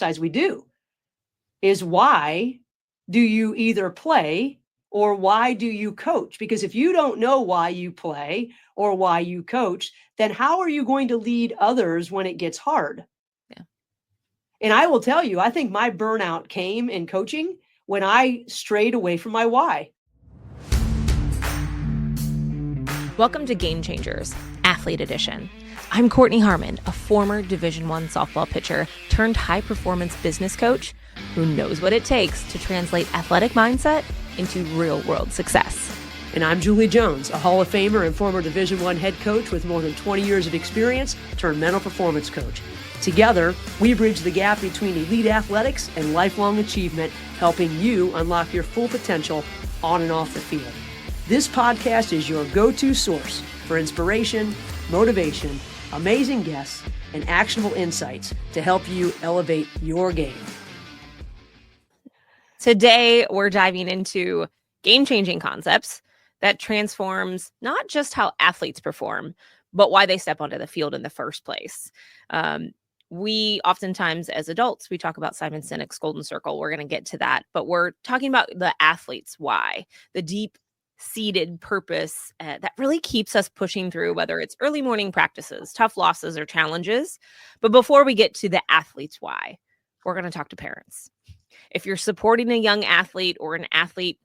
exercise we do is why do you either play or why do you coach? Because if you don't know why you play or why you coach, then how are you going to lead others when it gets hard? Yeah. And I will tell you, I think my burnout came in coaching when I strayed away from my why. Welcome to Game Changers, Athlete Edition. I'm Courtney Harmon, a former Division I softball pitcher turned high-performance business coach who knows what it takes to translate athletic mindset into real-world success. And I'm Julie Jones, a Hall of Famer and former Division I head coach with more than 20 years of experience turned mental performance coach. Together, we bridge the gap between elite athletics and lifelong achievement, helping you unlock your full potential on and off the field. This podcast is your go-to source for inspiration, motivation, amazing guests, and actionable insights to help you elevate your game. Today, we're diving into game-changing concepts that transforms not just how athletes perform, but why they step onto the field in the first place. We oftentimes, as adults, we talk about Simon Sinek's Golden Circle. We're going to get to that, but we're talking about the athlete's why, the deep-seated purpose that really keeps us pushing through, whether it's early morning practices, tough losses, or challenges. But before we get to the athlete's why, we're going to talk to parents. If you're supporting a young athlete or an athlete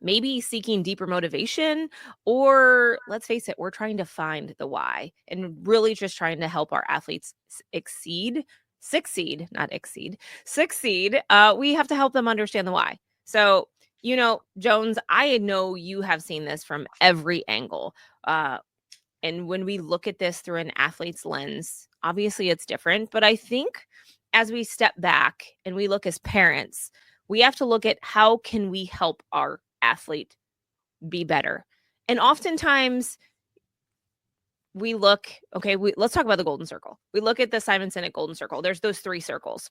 maybe seeking deeper motivation, or let's face it, we're trying to find the why and really just trying to help our athletes succeed, we have to help them understand the why. So, Jones, I know you have seen this from every angle. And when we look at this through an athlete's lens, obviously it's different, but I think as we step back and we look as parents, we have to look at how can we help our athlete be better. And oftentimes we look, let's talk about the Golden Circle. We look at the Simon Sinek Golden Circle. There's those 3 circles.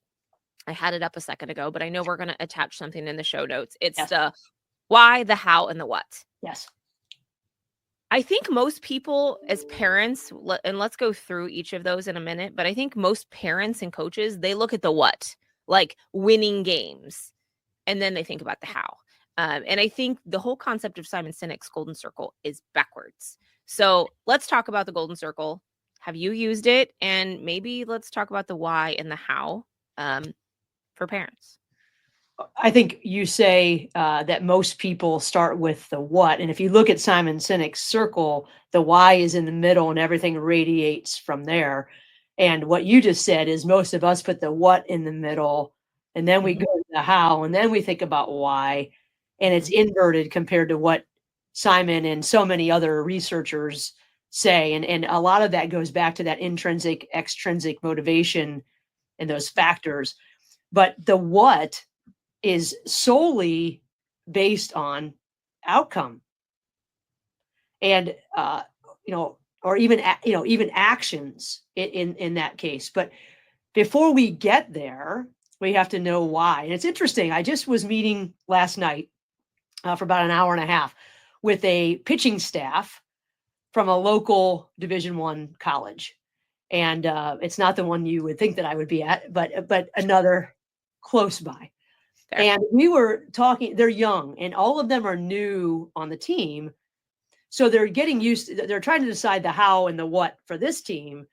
I had it up a second ago, but I know we're going to attach something in the show notes. It's the why, the how, and the what. Yes. I think most people as parents, and let's go through each of those in a minute, but I think most parents and coaches, they look at the what, like winning games, and then they think about the how. And I think the whole concept of Simon Sinek's Golden Circle is backwards. So let's talk about the Golden Circle. Have you used it? And maybe let's talk about the why and the how for parents. I think you say that most people start with the what. And if you look at Simon Sinek's circle, the why is in the middle and everything radiates from there. And what you just said is most of us put the what in the middle, and then we go to the how, and then we think about why. And it's inverted compared to what Simon and so many other researchers say. And a lot of that goes back to that intrinsic, extrinsic motivation and those factors. But the what is solely based on outcome and, or even actions in that case. But before we get there, we have to know why. And it's interesting. I just was meeting last night for about an hour and a half with a pitching staff from a local Division I college. And it's not the one you would think that I would be at, but another close by. Fair. And we were talking, they're young and all of them are new on the team. So they're getting used to, they're trying to decide the how and the what for this team.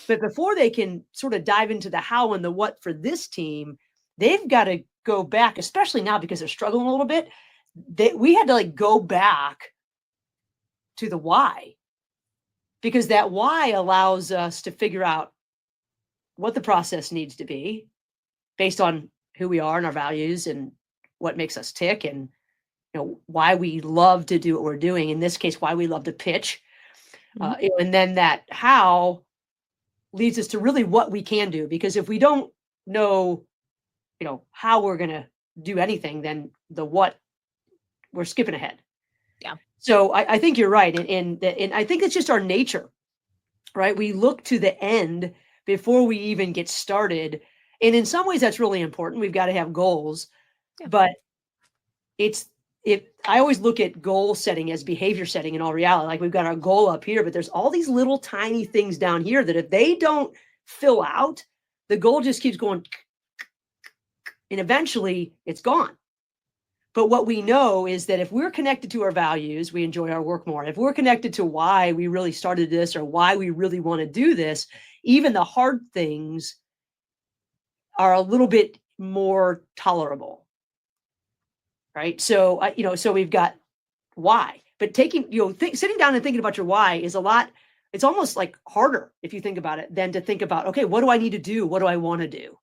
But before they can sort of dive into the how and the what for this team, they've got to go back, especially now because they're struggling a little bit. We had to go back to the why, because that why allows us to figure out what the process needs to be based on who we are and our values and what makes us tick, and why we love to do what we're doing. In this case, why we love to pitch. And then that how leads us to really what we can do, because if we don't know, how we're going to do anything, then the what, we're skipping ahead. Yeah. So I think you're right. And I think it's just our nature, right? We look to the end before we even get started. And in some ways that's really important. We've got to have goals, but I always look at goal setting as behavior setting in all reality. Like we've got our goal up here, but there's all these little tiny things down here that if they don't fill out, the goal just keeps going and eventually it's gone. But what we know is that if we're connected to our values, we enjoy our work more. If we're connected to why we really started this or why we really want to do this, even the hard things are a little bit more tolerable, right? So, so we've got why, but taking, sitting down and thinking about your why is a lot. It's almost like harder if you think about it than to think about, okay, what do I need to do? What do I want to do?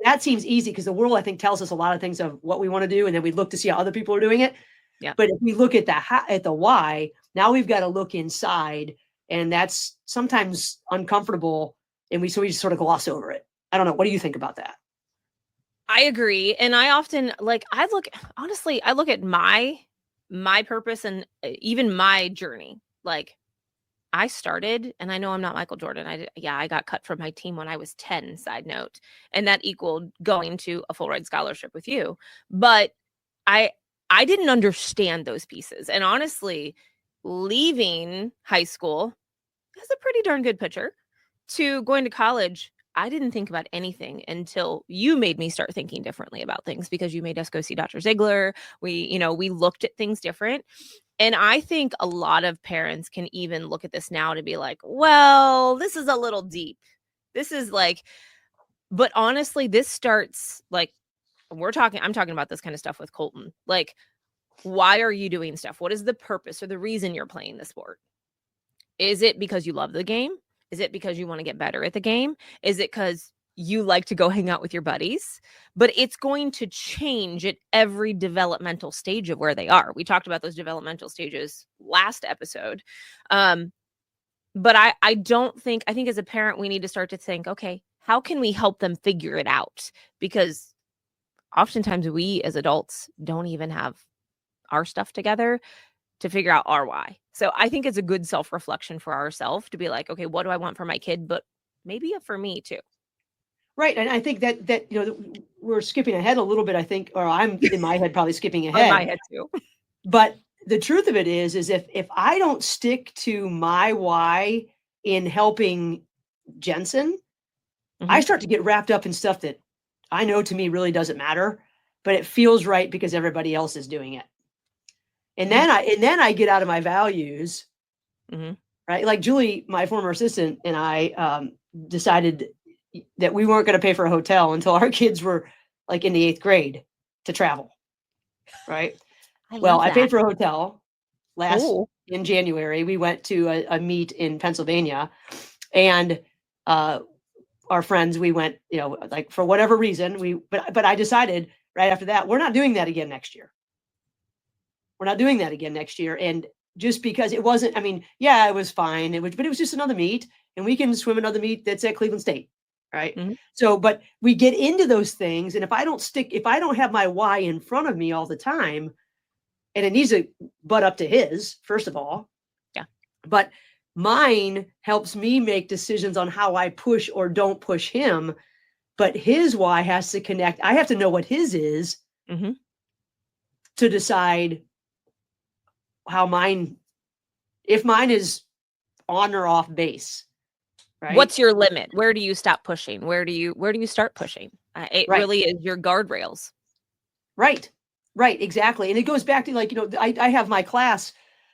That seems easy because the world, I think, tells us a lot of things of what we want to do, and then we look to see how other people are doing it. Yeah. But if we look at the why, now we've got to look inside, and that's sometimes uncomfortable, and we just sort of gloss over it. I don't know. What do you think about that? I agree, and I often I look at my purpose and even my journey. Like, I started, and I know I'm not Michael Jordan. I got cut from my team when I was 10, side note, and that equaled going to a full ride scholarship with you. But I didn't understand those pieces. And honestly, leaving high school has a pretty darn good picture to going to college. I didn't think about anything until you made me start thinking differently about things, because you made us go see Dr. Ziegler. We looked at things different. And I think a lot of parents can even look at this now to be like, well, this is a little deep. This is like, but honestly, this starts like, I'm talking about this kind of stuff with Colton. Like, why are you doing stuff? What is the purpose or the reason you're playing the sport? Is it because you love the game? Is it because you want to get better at the game? Is it because you like to go hang out with your buddies? But it's going to change at every developmental stage of where they are. We talked about those developmental stages last episode. But I think as a parent, we need to start to think, okay, how can we help them figure it out? Because oftentimes we as adults don't even have our stuff together to figure out our why. So I think it's a good self-reflection for ourselves to be like, okay, what do I want for my kid? But maybe for me too. Right. And I think that we're skipping ahead a little bit, I think, or I'm in my head probably skipping ahead. In my head too. But the truth of it is if I don't stick to my why in helping Jensen, I start to get wrapped up in stuff that I know to me really doesn't matter, but it feels right because everybody else is doing it. And then I get out of my values, right? Like Julie, my former assistant, and I decided that we weren't going to pay for a hotel until our kids were like in the 8th grade to travel, right? I paid for a hotel in January. We went to a meet in Pennsylvania, and our friends, we went, like for whatever reason, but I decided right after that, we're not doing that again next year. We're not doing that again next year. And just because it wasn't, it was fine. But it was just another meet, and we can swim another meet that's at Cleveland State. Right. So, but we get into those things. And if I don't have my why in front of me all the time, and it needs to butt up to his, first of all. Yeah. But mine helps me make decisions on how I push or don't push him. But his why has to connect. I have to know what his is to decide if mine is on or off base. Right? What's your limit? Where do you stop pushing? Where do you start pushing? It really is your guardrails. Right. Exactly. And it goes back to I have my class.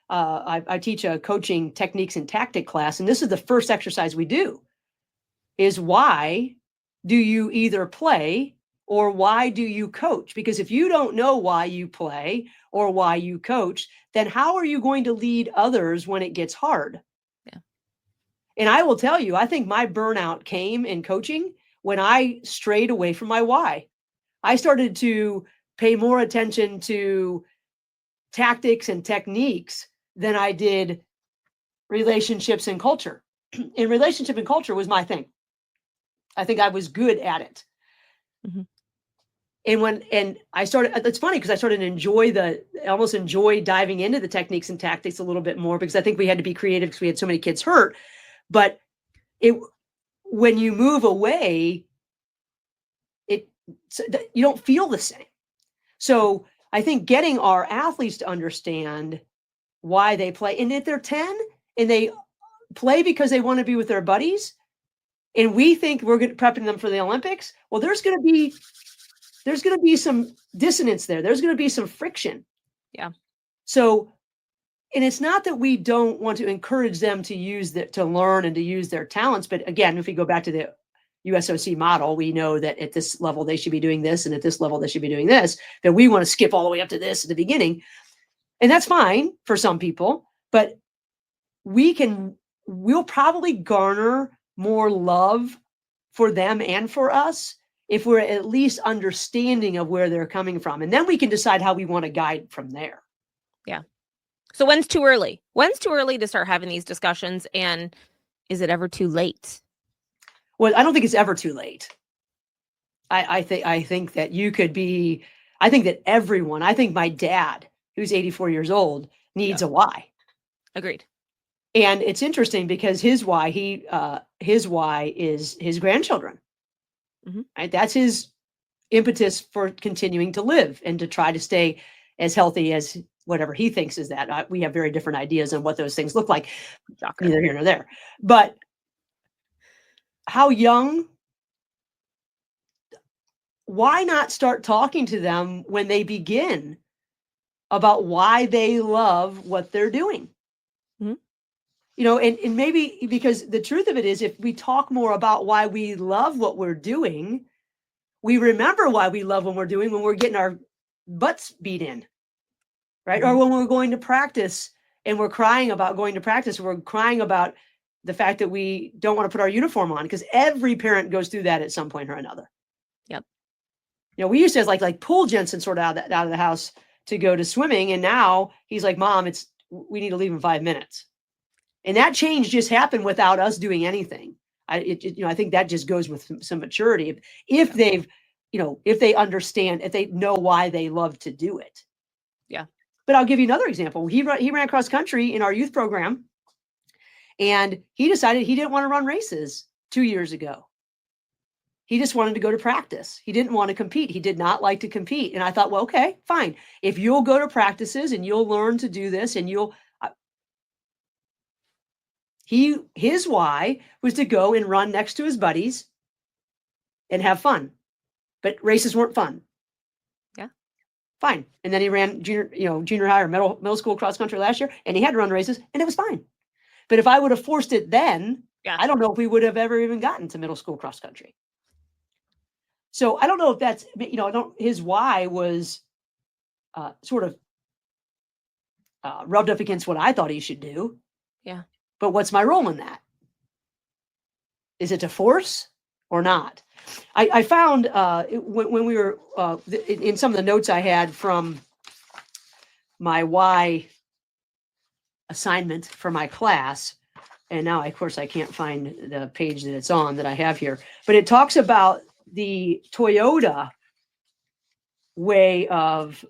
I teach a coaching techniques and tactic class. And this is the first exercise we do is why do you either play or why do you coach? Because if you don't know why you play or why you coach, then how are you going to lead others when it gets hard? And I will tell you, I think my burnout came in coaching when I strayed away from my why. I started to pay more attention to tactics and techniques than I did relationships and culture. And relationship and culture was my thing. I think I was good at it. And I started, it's funny because I started to almost enjoy diving into the techniques and tactics a little bit more, because I think we had to be creative because we had so many kids hurt. But when you move away, you don't feel the same. So I think getting our athletes to understand why they play, and if they're 10 and they play because they want to be with their buddies, and we think we're prepping them for the Olympics, well, there's going to be there's going to be some dissonance there. There's going to be some friction. Yeah. So, and it's not that we don't want to encourage them to use that, to learn and to use their talents. But again, if we go back to the USOC model, we know that at this level, they should be doing this. And at this level, they should be doing this, that we want to skip all the way up to this at the beginning. And that's fine for some people, but we'll probably garner more love for them and for us if we're at least understanding of where they're coming from. And then we can decide how we want to guide from there. Yeah. So when's too early? When's too early to start having these discussions? And is it ever too late? Well, I don't think it's ever too late. I think that you could be, I think that everyone, I think my dad, who's 84 years old, needs a why. Agreed. And it's interesting because his why is his grandchildren. Mm-hmm. Right? That's his impetus for continuing to live and to try to stay as healthy as whatever he thinks is that. We have very different ideas on what those things look like. Shocker. Neither here nor there. But how young? Why not start talking to them when they begin about why they love what they're doing? Mm-hmm. You know, and maybe because the truth of it is, if we talk more about why we love what we're doing, we remember why we love what we're doing when we're getting our butts beat in, right? Mm-hmm. Or when we're going to practice and we're crying about going to practice, we're crying about the fact that we don't want to put our uniform on, because every parent goes through that at some point or another. Yep. You know, we used to like pull Jensen sort of out of the house to go to swimming, and now he's like, Mom, we need to leave in 5 minutes. And that change just happened without us doing anything. I think that just goes with some maturity. If they understand, if they know why they love to do it. Yeah. But I'll give you another example. He ran cross country in our youth program, and he decided he didn't want to run races 2 years ago. He just wanted to go to practice. He didn't want to compete. He did not like to compete. And I thought, well, okay, fine. If you'll go to practices and you'll learn to do this, and his why was to go and run next to his buddies and have fun. But races weren't fun. Yeah. Fine. And then he ran junior high or middle school cross country last year, and he had to run races, and it was fine. But if I would have forced it then, I don't know if we would have ever even gotten to middle school cross country. So I don't know if that's, his why was sort of rubbed up against what I thought he should do. Yeah. But what's my role in that? Is it to force or not? I found when we were in some of the notes I had from my why assignment for my class, and now of course I can't find the page that it's on that I have here, but it talks about the Toyota way of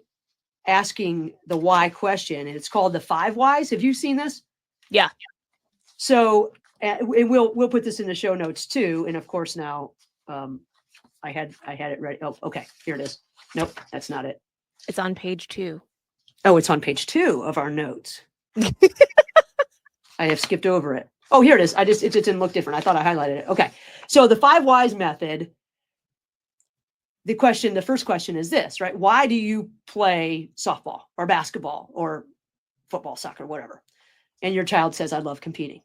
asking the why question, and it's called the 5 whys. Have you seen this? Yeah. So, and we'll put this in the show notes too. And of course now, I had it ready. Oh, okay, here it is. Nope, that's not it. It's on page 2. Oh, it's on page 2 of our notes. I have skipped over it. Oh, here it is. It just didn't look different. I thought I highlighted it. Okay, so the 5 whys method. The first question is this, right? Why do you play softball or basketball or football, soccer, whatever? And your child says, I love competing,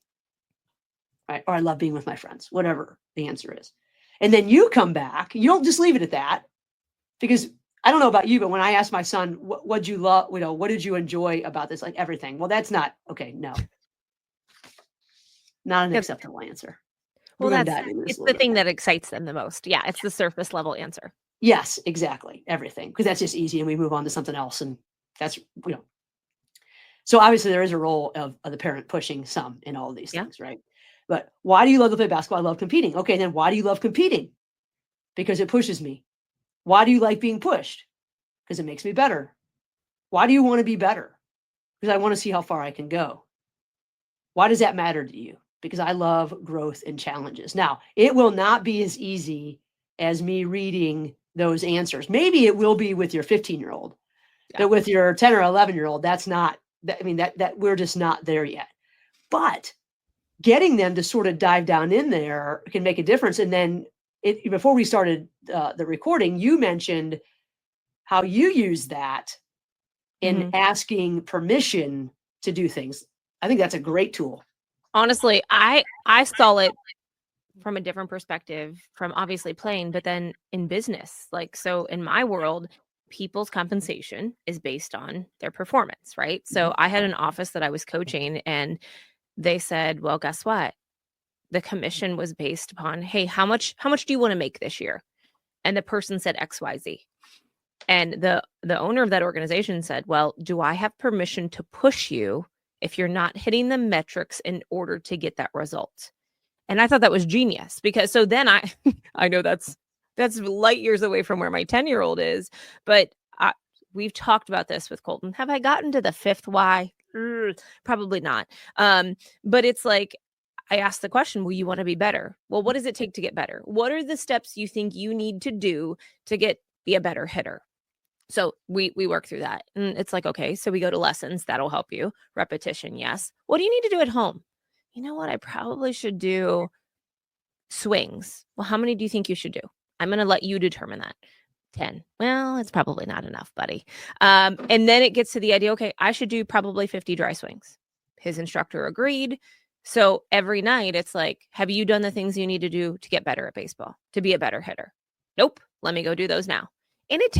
right? Or I love being with my friends, whatever the answer is. And then you come back, you don't just leave it at that, because I don't know about you, but when I asked my son, what'd you love, what did you enjoy about this? Like everything. Well, that's not, okay, no. Not an acceptable answer. Well, it's the thing that excites them the most. Yeah, it's the surface level answer. Yes, exactly. Everything. Because that's just easy, and we move on to something else. And that's, So obviously there is a role of the parent pushing some in all of these things, right? But why do you love to play basketball? I love competing. Okay, then why do you love competing? Because it pushes me. Why do you like being pushed? Because it makes me better. Why do you want to be better? Because I want to see how far I can go. Why does that matter to you? Because I love growth and challenges. Now, it will not be as easy as me reading those answers. Maybe it will be with your 15-year-old, but with your 10 or 11-year-old, that's not, that we're just not there yet. But getting them to sort of dive down in there can make a difference. And then before we started the recording, you mentioned how you use that in asking permission to do things. I think that's a great tool. Honestly, I saw it from a different perspective, from obviously playing, but then in business. Like, so in my world, people's compensation is based on their performance, right? So I had an office that I was coaching, and they said, well, guess what? The commission was based upon, hey, how much do you want to make this year? And the person said XYZ. And the owner of that organization said, well, do I have permission to push you if you're not hitting the metrics in order to get that result? And I thought that was genius, because so then I know that's light years away from where my 10-year-old is, but we've talked about this with Colton. Have I gotten to the fifth why? Probably not. But it's like, I asked the question, well, you want to be better? Well, what does it take to get better? What are the steps you think you need to do to be a better hitter? So we work through that. And it's like, okay, so we go to lessons. That'll help you. Repetition, yes. What do you need to do at home? You know what? I probably should do swings. Well, how many do you think you should do? I'm going to let you determine that. 10. Well, it's probably not enough, buddy. And then it gets to the idea, okay, I should do probably 50 dry swings. His instructor agreed. So every night it's like, have you done the things you need to do to get better at baseball, to be a better hitter? Nope. Let me go do those now. And it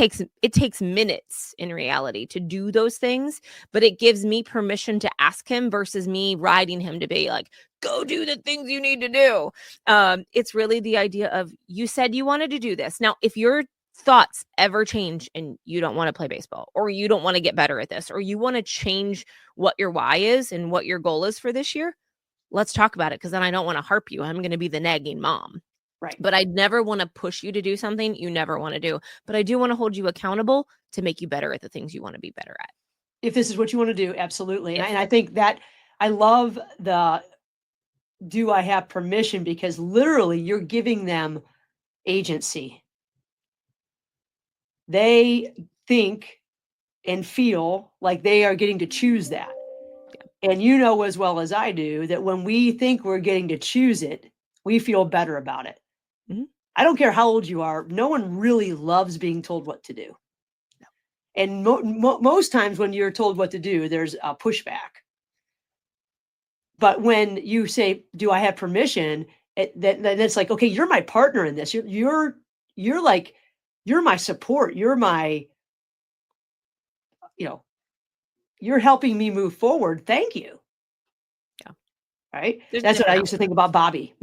takes minutes in reality to do those things, but it gives me permission to ask him versus me riding him to be like, go do the things you need to do. It's really the idea of, you said you wanted to do this. Now, if your thoughts ever change and you don't want to play baseball, or you don't want to get better at this, or you want to change what your why is and what your goal is for this year, let's talk about it, because then I don't want to harp you. I'm going to be the nagging mom. Right. But I never want to push you to do something you never want to do. But I do want to hold you accountable to make you better at the things you want to be better at. If this is what you want to do, absolutely. And I think that I love the, do I have permission? Because literally you're giving them agency. They think and feel like they are getting to choose that. And you know as well as I do that when we think we're getting to choose it, we feel better about it. I don't care how old you are. No one really loves being told what to do. No. And most times when you're told what to do, there's a pushback. But when you say, do I have permission? Then it's like, okay, you're my partner in this. You're like, you're my support. You're my, you're helping me move forward. Thank you. Yeah. Right. That's what I used to think about Bobby.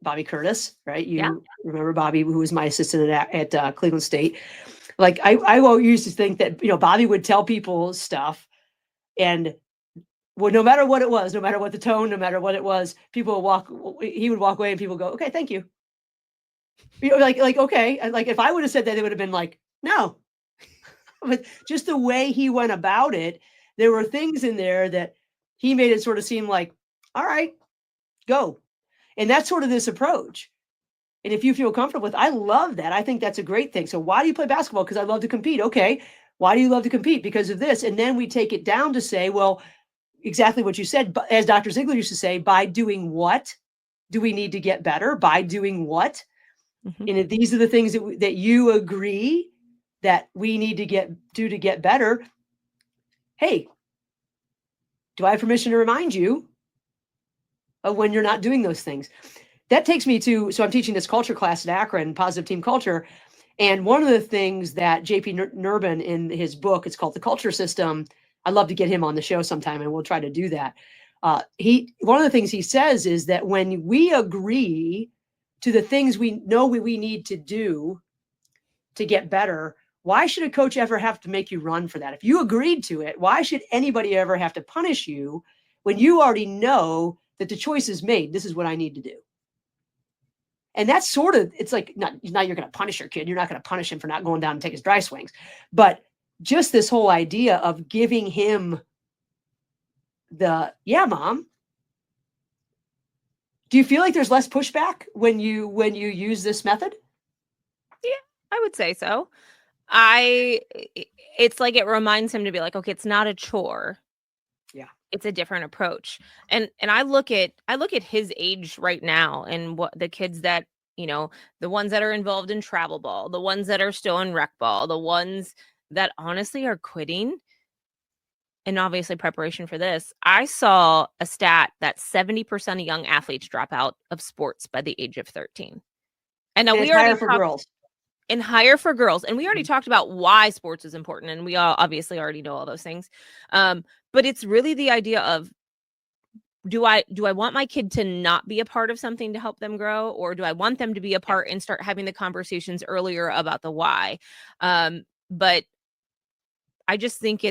Bobby Curtis, right? You remember Bobby, who was my assistant at Cleveland State. Like I used to think that, Bobby would tell people stuff, and well, no matter what it was, no matter what the tone, no matter what it was, he would walk away and people go, okay, thank you. Like, okay. And like, if I would have said that, they would have been like, no. But just the way he went about it, there were things in there that he made it sort of seem like, all right, go. And that's sort of this approach. And if you feel comfortable with, I love that. I think that's a great thing. So why do you play basketball? Because I love to compete. Okay. Why do you love to compete? Because of this. And then we take it down to say, well, exactly what you said. But as Dr. Ziegler used to say, by doing what do we need to get better? By doing what? And if these are the things that you agree that we need to do to get better. Hey, do I have permission to remind you of when you're not doing those things? That takes me to, so I'm teaching this culture class at Akron, positive team culture. And one of the things that JP Nurbin in his book, it's called The Culture System. I'd love to get him on the show sometime and we'll try to do that. One of the things he says is that when we agree to the things we know we need to do to get better, why should a coach ever have to make you run for that? If you agreed to it, why should anybody ever have to punish you when you already know that the choice is made? This is what I need to do. And that's sort of, it's like, not you're going to punish your kid. You're not going to punish him for not going down and take his dry swings. But just this whole idea of giving him yeah, mom. Do you feel like there's less pushback when you use this method? Yeah, I would say so. It's like it reminds him to be like, okay, it's not a chore. Yeah. it's a different approach. And I look at his age right now, and what the kids that, the ones that are involved in travel ball, the ones that are still in rec ball, the ones that honestly are quitting, and obviously preparation for this. I saw a stat that 70% of young athletes drop out of sports by the age of 13. And now And we it's already higher for talked, girls. and higher for girls. And we already talked about why sports is important. And we all obviously already know all those things. But it's really the idea of, do I want my kid to not be a part of something to help them grow, or do I want them to be a part and start having the conversations earlier about the why? But I just think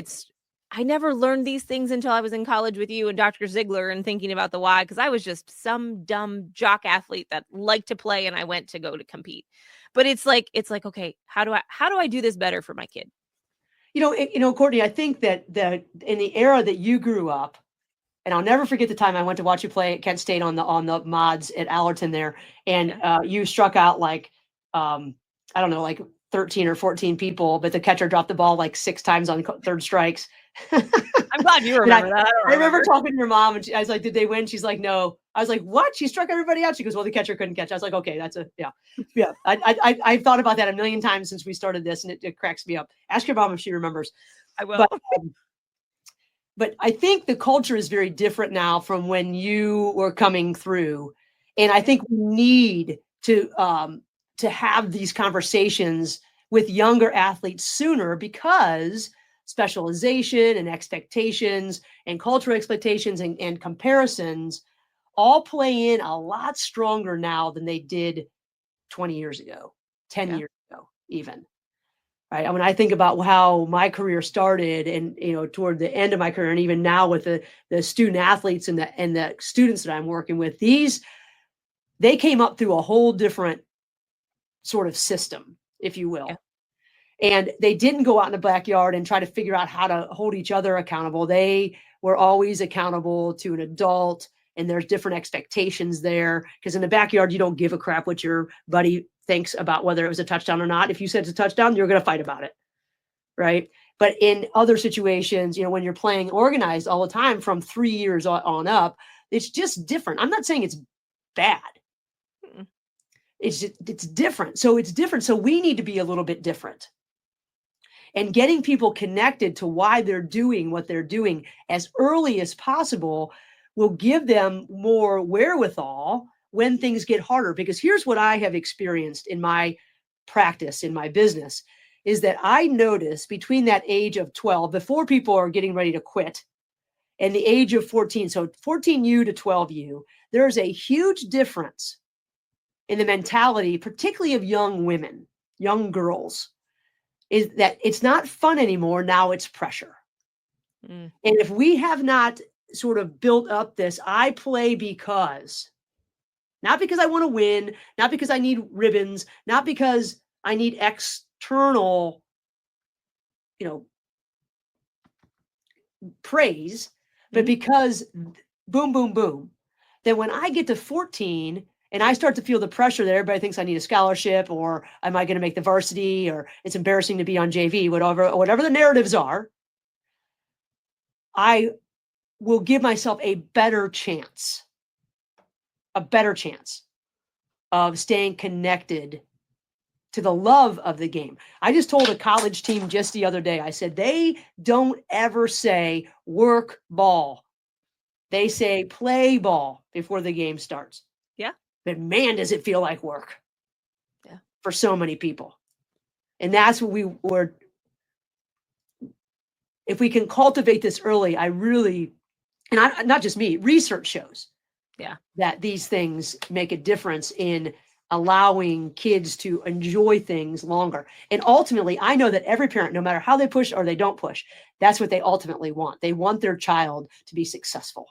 I never learned these things until I was in college with you and Dr. Ziegler and thinking about the why, because I was just some dumb jock athlete that liked to play and I went to go to compete. But it's like, okay, how do I do this better for my kid? Courtney, I think that in the era that you grew up, and I'll never forget the time I went to watch you play at Kent State on the mods at Allerton there, and you struck out like I don't know, like 13 or 14 people, but the catcher dropped the ball like 6 times on third strikes. I'm glad you remember that. I remember talking to your mom, and I was like, "Did they win?" She's like, "No." I was like, "What?" She struck everybody out. She goes, "Well, the catcher couldn't catch." I was like, "Okay, that's yeah." I've thought about that a million times since we started this, and it cracks me up. Ask your mom if she remembers. I will. But I think the culture is very different now from when you were coming through, and I think we need to have these conversations with younger athletes sooner, because specialization and expectations and cultural expectations and comparisons all play in a lot stronger now than they did 20 years ago, 10 years ago, even. Right. When I think about how my career started, and toward the end of my career, and even now with the student athletes and the students that I'm working with, they came up through a whole different sort of system, if you will. And they didn't go out in the backyard and try to figure out how to hold each other accountable. They were always accountable to an adult, and there's different expectations there, because in the backyard, you don't give a crap what your buddy thinks about whether it was a touchdown or not. If you said it's a touchdown, you're going to fight about it. Right. But in other situations, when you're playing organized all the time from 3 years on up, it's just different. I'm not saying it's bad. It's different. So it's different. So we need to be a little bit different. And getting people connected to why they're doing what they're doing as early as possible will give them more wherewithal when things get harder. Because here's what I have experienced in my practice, in my business, is that I notice between that age of 12, before people are getting ready to quit, and the age of 14, so 14U to 12U, there's a huge difference in the mentality, particularly of young women, young girls, is that it's not fun anymore. Now it's pressure. And if we have not sort of built up this, I play because, not because I want to win, not because I need ribbons, not because I need external, praise, but because boom, boom, boom, then when I get to 14 and I start to feel the pressure that everybody thinks I need a scholarship, or am I going to make the varsity, or it's embarrassing to be on JV, whatever the narratives are, I will give myself a better chance of staying connected to the love of the game. I just told a college team just the other day, I said, they don't ever say work ball. They say play ball before the game starts. Yeah. But man, does it feel like work. Yeah. For so many people. And that's what we were. If we can cultivate this early, not just me, research shows that these things make a difference in allowing kids to enjoy things longer. And ultimately, I know that every parent, no matter how they push or they don't push, that's what they ultimately want. They want their child to be successful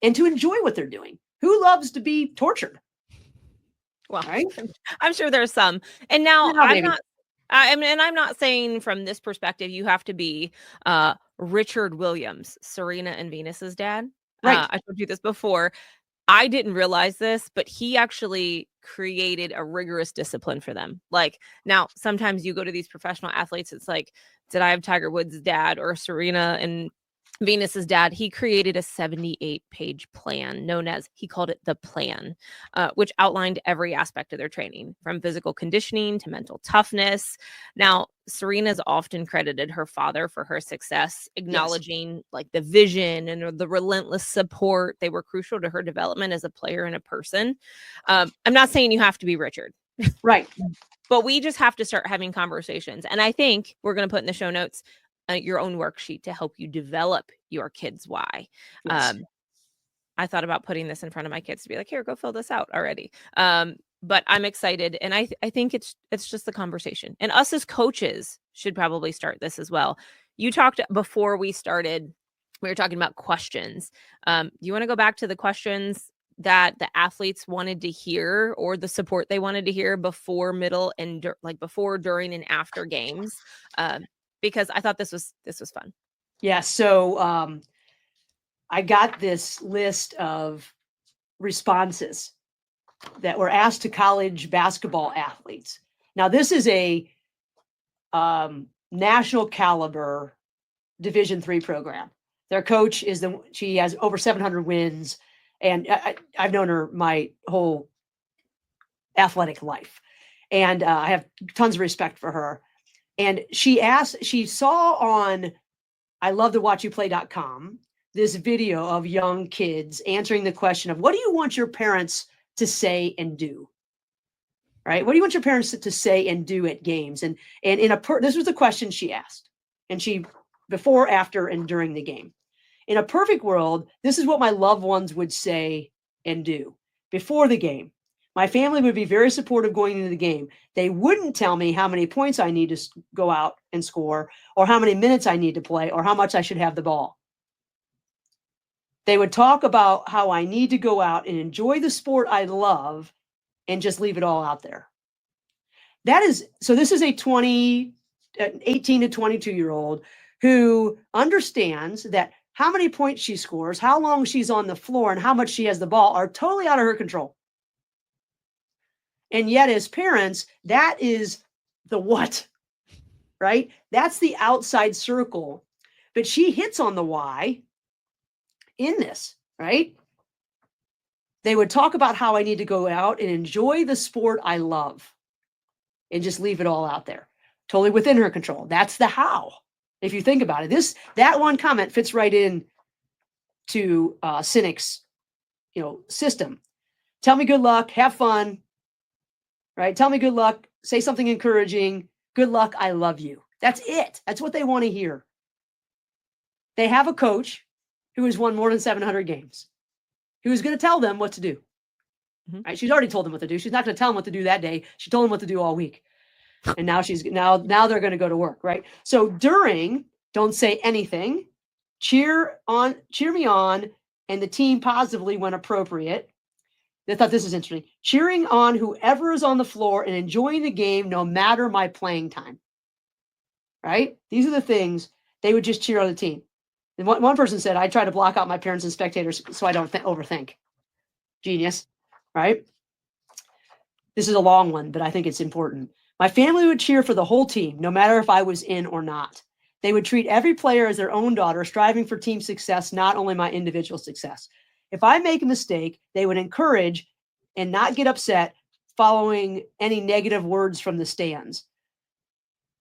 and to enjoy what they're doing. Who loves to be tortured? Well, right? I'm sure there's some. And now I'm not saying from this perspective you have to be Richard Williams, Serena and Venus's dad. Right. I told you this before. I didn't realize this, but he actually created a rigorous discipline for them. Like, now, sometimes you go to these professional athletes, it's like, did I have Tiger Woods' dad or Serena and Venus's dad, he created a 78-page plan known as, he called it the plan, which outlined every aspect of their training, from physical conditioning to mental toughness. Now, Serena's often credited her father for her success, acknowledging like the vision and the relentless support. They were crucial to her development as a player and a person. I'm not saying you have to be Richard. Right. But we just have to start having conversations. And I think we're going to put in the show notes your own worksheet to help you develop your kids' why. Yes. I thought about putting this in front of my kids to be like, here, go fill this out already. But I'm excited. And I think it's just the conversation. And us as coaches should probably start this as well. You talked before we started, we were talking about questions. You want to go back to the questions that the athletes wanted to hear, or the support they wanted to hear before, middle, and before, during, and after games? Because I thought this was fun. Yeah. So I got this list of responses that were asked to college basketball athletes. Now, this is a national caliber Division III program. Their coach she has over 700 wins, and I've known her my whole athletic life, and I have tons of respect for her. And she saw on ilovetoWatchYouPlay.com this video of young kids answering the question of, what do you want your parents to say and do? Right? What do you want your parents to say and do at games? And this was the question she asked. And she, before, after, and during the game. In a perfect world, this is what my loved ones would say and do. Before the game, my family would be very supportive going into the game. They wouldn't tell me how many points I need to go out and score, or how many minutes I need to play, or how much I should have the ball. They would talk about how I need to go out and enjoy the sport I love and just leave it all out there. So this is a 18 to 22-year-old who understands that how many points she scores, how long she's on the floor, and how much she has the ball are totally out of her control. And yet, as parents, that is the what, right? That's the outside circle. But she hits on the why in this, right? They would talk about how I need to go out and enjoy the sport I love and just leave it all out there. Totally within her control. That's the how. If you think about it, that one comment fits right in to Sinek's, system. Tell me good luck, have fun, right? Tell me good luck, say something encouraging. Good luck, I love you. That's it. That's what they want to hear. They have a coach who has won more than 700 games, who's going to tell them what to do. Mm-hmm. Right? She's already told them what to do. She's not going to tell them what to do that day. She told them what to do all week. And now now they're going to go to work, right? So during, don't say anything, cheer me on, and the team positively when appropriate. They thought this is interesting. Cheering on whoever is on the floor and enjoying the game no matter my playing time. Right? These are the things they would just cheer on the team. And one person said, I try to block out my parents and spectators so I don't overthink. Genius, right? This is a long one, but I think it's important. My family would cheer for the whole team, no matter if I was in or not. They would treat every player as their own daughter, striving for team success, not only my individual success. If I make a mistake, they would encourage and not get upset following any negative words from the stands.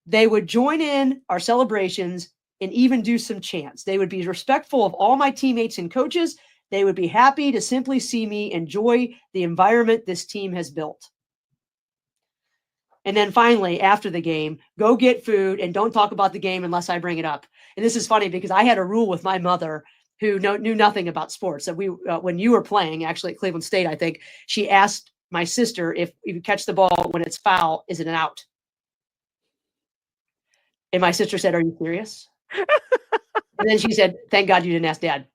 They would join in our celebrations and even do some chants. They would be respectful of all my teammates and coaches. They would be happy to simply see me enjoy the environment this team has built. And then finally, after the game, go get food and don't talk about the game unless I bring it up. And this is funny because I had a rule with my mother who knew nothing about sports. That when you were playing, actually at Cleveland State, I think, she asked my sister, if you catch the ball when it's foul, is it an out? And my sister said, are you serious? And then she said, thank God you didn't ask Dad,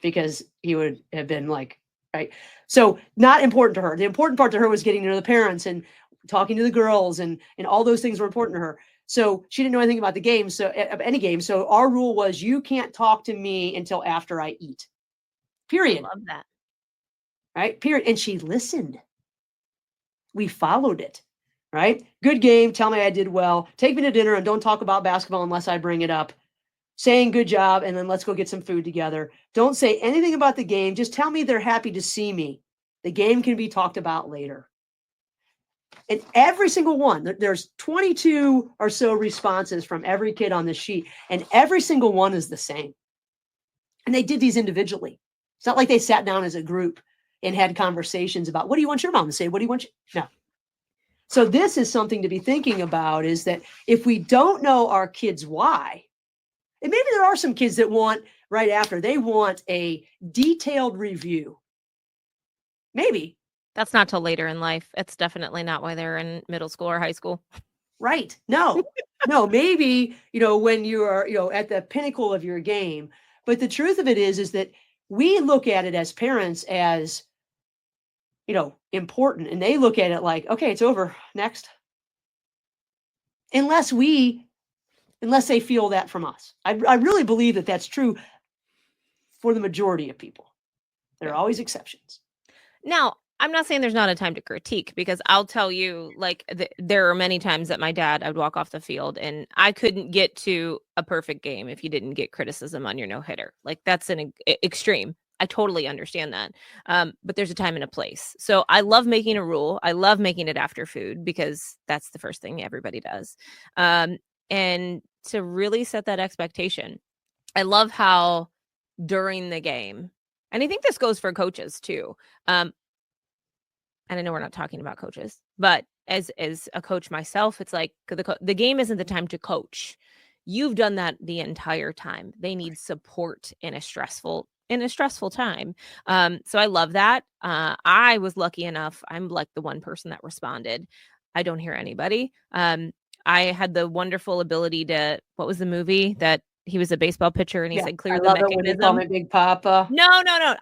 because he would have been like, right. So not important to her. The important part to her was getting to know the parents and talking to the girls, and all those things were important to her. So she didn't know anything about the game, any game. So our rule was, you can't talk to me until after I eat. Period. I love that. Right? Period. And she listened. We followed it. Right? Good game. Tell me I did well. Take me to dinner and don't talk about basketball unless I bring it up. saying good job, and then let's go get some food together. Don't say anything about the game. Just tell me they're happy to see me. The game can be talked about later. And every single one, there's 22 or so responses from every kid on the sheet, and every single one is the same. And they did these individually. It's not like they sat down as a group and had conversations about, what do you want your mom to say? What do you want? No. So this is something to be thinking about, is that if we don't know our kids why, and maybe there are some kids that want right after, they want a detailed review. Maybe. That's not till later in life. It's definitely not why they're in middle school or high school. Right. No, no, maybe, when you are, at the pinnacle of your game. But the truth of it is that we look at it as parents as, important. And they look at it like, okay, it's over. Next. Unless they feel that from us. I really believe that that's true for the majority of people. There are always exceptions. Now, I'm not saying there's not a time to critique, because I'll tell you, like, there are many times that I would walk off the field and I couldn't get to a perfect game if you didn't get criticism on your no-hitter. Like, that's an extreme. I totally understand that. But there's a time and a place. So I love making a rule. I love making it after food, because that's the first thing everybody does. And to really set that expectation. I love how during the game, and I think this goes for coaches too. And I know we're not talking about coaches, but as a coach myself, it's like the game isn't the time to coach. You've done that the entire time. They need support in a stressful time. So I love that. I was lucky enough. I'm like the one person that responded. I don't hear anybody. I had the wonderful ability to, what was the movie that he was a baseball pitcher and he said, clear the mechanism. When you call me Big Papa. No.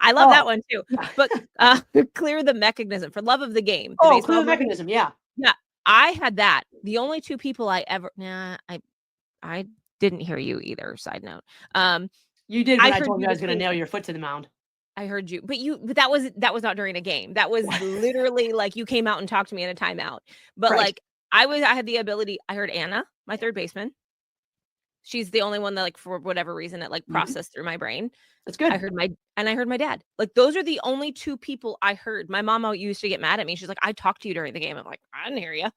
I love that one too. But clear the mechanism, for love of the game. Clear the mechanism. Yeah. Yeah. I had that. The only two people I didn't hear you either. Side note. You did when I told you I was going to nail your foot to the mound. I heard you, but that was not during a game. That was literally like you came out and talked to me in a timeout. But right. I had the ability. I heard Anna, my third baseman. She's the only one that, like, for whatever reason, it like processed through my brain. That's good. I heard my dad. Like, those are the only two people I heard. My mom used to get mad at me. She's like, I talked to you during the game. I'm like, I didn't hear you.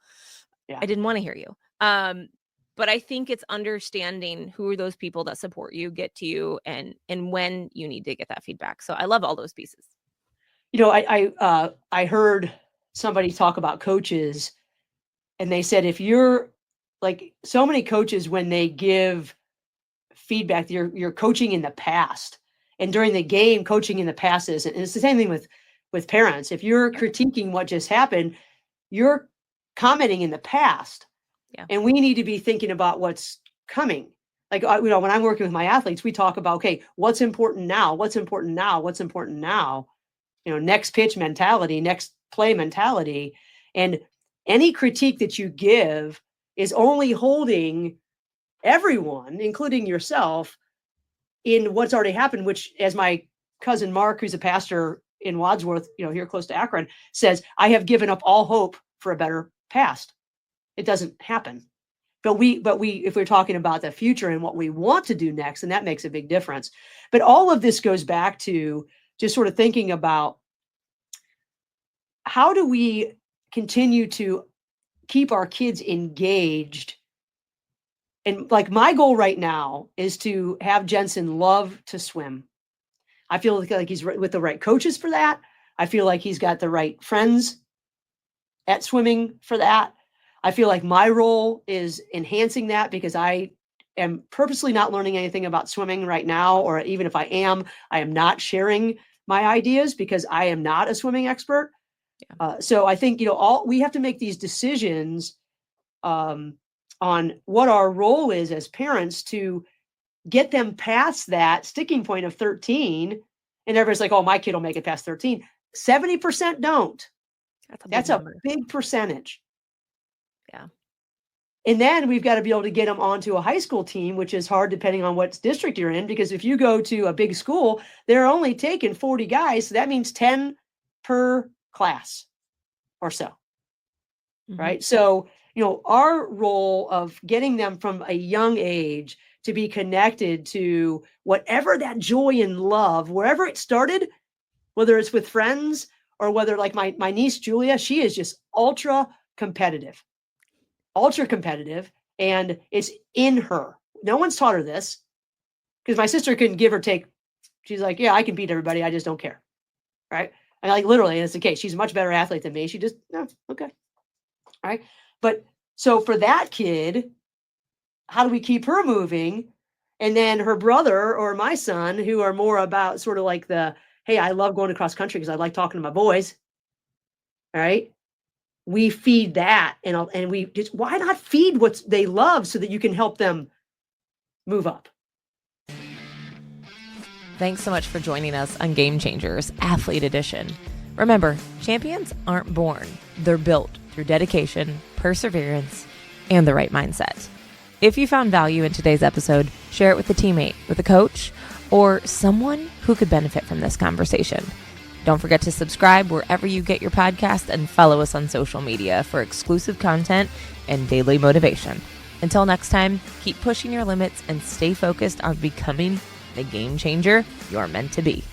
Yeah. I didn't want to hear you. But I think it's understanding who are those people that support you, get to you, and when you need to get that feedback. So I love all those pieces. I heard somebody talk about coaches, and they said, if you're like, so many coaches, when they give feedback, you're coaching in the past, and during the game, coaching in the past is, and it's the same thing with parents. If you're critiquing what just happened, you're commenting in the past. Yeah. And we need to be thinking about what's coming. Like, when I'm working with my athletes, we talk about, okay, what's important now? What's important now? What's important now? Next pitch mentality, next play mentality. And any critique that you give is only holding everyone, including yourself, in what's already happened, which, as my cousin Mark, who's a pastor in Wadsworth, here close to Akron, says, I have given up all hope for a better past. It doesn't happen. But we, if we're talking about the future and what we want to do next, and that makes a big difference. But all of this goes back to just sort of thinking about, how do we continue to keep our kids engaged? And like, my goal right now is to have Jensen love to swim. I feel like he's with the right coaches for that. I feel like he's got the right friends at swimming for that. I feel like my role is enhancing that, because I am purposely not learning anything about swimming right now, or even if I am not sharing my ideas, because I am not a swimming expert. Yeah. So I think, we have to make these decisions on what our role is as parents to get them past that sticking point of 13. And everybody's like, oh, my kid will make it past 13. 70% don't. That's a big percentage. Yeah. And then we've got to be able to get them onto a high school team, which is hard depending on what district you're in, because if you go to a big school, they're only taking 40 guys. So that means 10 per class or so. Mm-hmm. Right. So, our role of getting them from a young age to be connected to whatever that joy and love, wherever it started, whether it's with friends or whether like my niece Julia, she is just ultra competitive, and it's in her. No one's taught her this because my sister couldn't give or take. She's like, yeah, I can beat everybody. I just don't care. Right. And like literally, and it's the case. She's a much better athlete than me. She just, no, okay. Right. But so for that kid, how do we keep her moving? And then her brother or my son, who are more about sort of like the, hey, I love going across country because I like talking to my boys. All right. We feed that and we just, why not feed what they love so that you can help them move up? Thanks so much for joining us on Game Changers Athlete Edition. Remember, champions aren't born. They're built through dedication, perseverance, and the right mindset. If you found value in today's episode, share it with a teammate, with a coach, or someone who could benefit from this conversation. Don't forget to subscribe wherever you get your podcast and follow us on social media for exclusive content and daily motivation. Until next time, keep pushing your limits and stay focused on becoming the game changer you're meant to be.